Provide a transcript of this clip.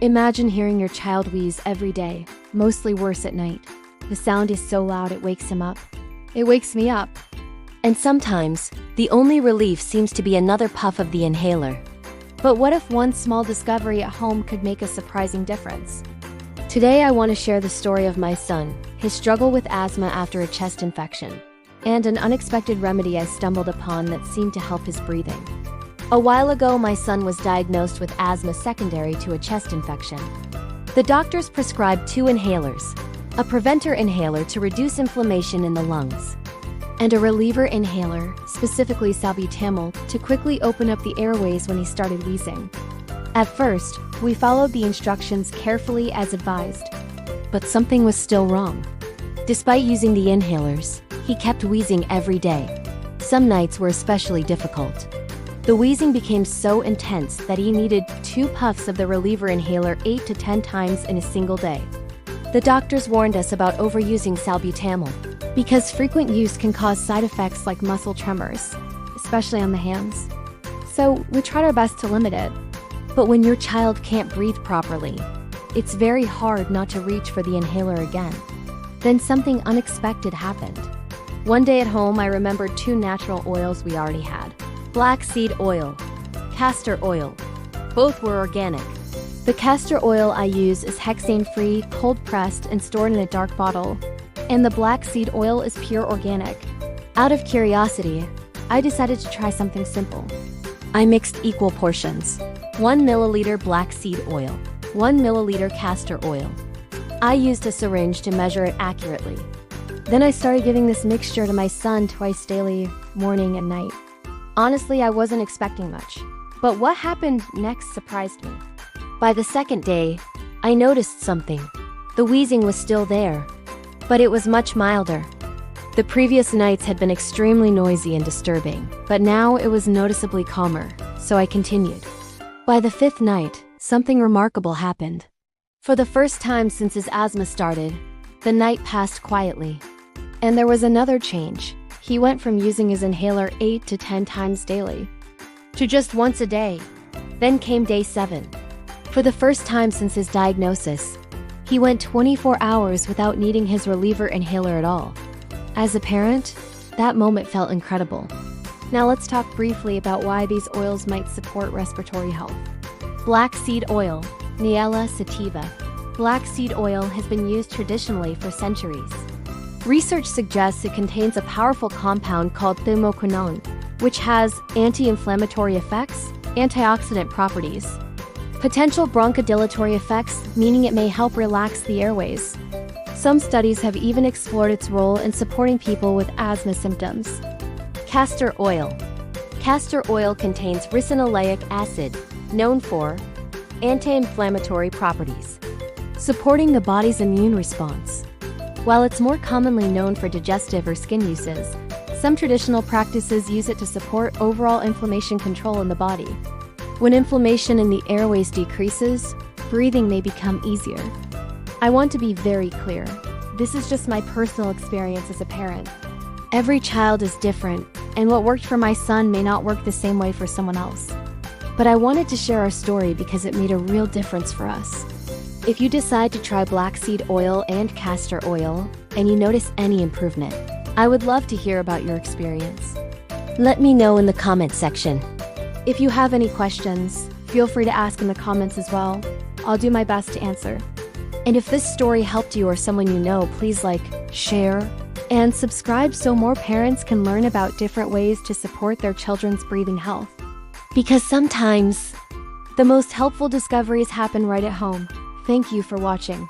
Imagine hearing your child wheeze every day, mostly worse at night. The sound is so loud it wakes him up. It wakes me up. And sometimes, the only relief seems to be another puff of the inhaler. But what if one small discovery at home could make a surprising difference? Today I want to share the story of my son, his struggle with asthma after a chest infection, and an unexpected remedy I stumbled upon that seemed to help his breathing. A while ago, my son was diagnosed with asthma secondary to a chest infection. The doctors prescribed 2 inhalers, a preventer inhaler to reduce inflammation in the lungs, and a reliever inhaler, specifically salbutamol, to quickly open up the airways when he started wheezing. At first, we followed the instructions carefully as advised, but something was still wrong. Despite using the inhalers, he kept wheezing every day. Some nights were especially difficult. The wheezing became so intense that he needed 2 puffs of the reliever inhaler 8 to 10 times in a single day. The doctors warned us about overusing salbutamol, because frequent use can cause side effects like muscle tremors, especially on the hands. So we tried our best to limit it. But when your child can't breathe properly, it's very hard not to reach for the inhaler again. Then something unexpected happened. One day at home, I remembered 2 natural oils we already had. Black seed oil, castor oil. Both were organic. The castor oil I use is hexane-free, cold-pressed, and stored in a dark bottle. And the black seed oil is pure organic. Out of curiosity, I decided to try something simple. I mixed equal portions. 1 milliliter black seed oil, 1 milliliter castor oil. I used a syringe to measure it accurately. Then I started giving this mixture to my son twice daily, morning and night. Honestly, I wasn't expecting much, but what happened next surprised me. By the second day, I noticed something. The wheezing was still there, but it was much milder. The previous nights had been extremely noisy and disturbing, but now it was noticeably calmer, so I continued. By the 5th night, something remarkable happened. For the first time since his asthma started, the night passed quietly. And there was another change. He went from using his inhaler 8 to 10 times daily to just once a day. Then came day 7. For the first time since his diagnosis, he went 24 hours without needing his reliever inhaler at all. As a parent, that moment felt incredible. Now let's talk briefly about why these oils might support respiratory health. Black seed oil, Niella sativa. Black seed oil has been used traditionally for centuries. Research suggests it contains a powerful compound called thymoquinone, which has anti-inflammatory effects, antioxidant properties, potential bronchodilatory effects, meaning it may help relax the airways. Some studies have even explored its role in supporting people with asthma symptoms. Castor oil. Castor oil contains ricinoleic acid, known for anti-inflammatory properties, supporting the body's immune response. While it's more commonly known for digestive or skin uses, some traditional practices use it to support overall inflammation control in the body. When inflammation in the airways decreases, breathing may become easier. I want to be very clear. This is just my personal experience as a parent. Every child is different, and what worked for my son may not work the same way for someone else. But I wanted to share our story because it made a real difference for us. If you decide to try black seed oil and castor oil, and you notice any improvement, I would love to hear about your experience. Let me know in the comment section. If you have any questions, feel free to ask in the comments as well. I'll do my best to answer. And if this story helped you or someone you know, please like, share, and subscribe so more parents can learn about different ways to support their children's breathing health. Because sometimes, the most helpful discoveries happen right at home. Thank you for watching.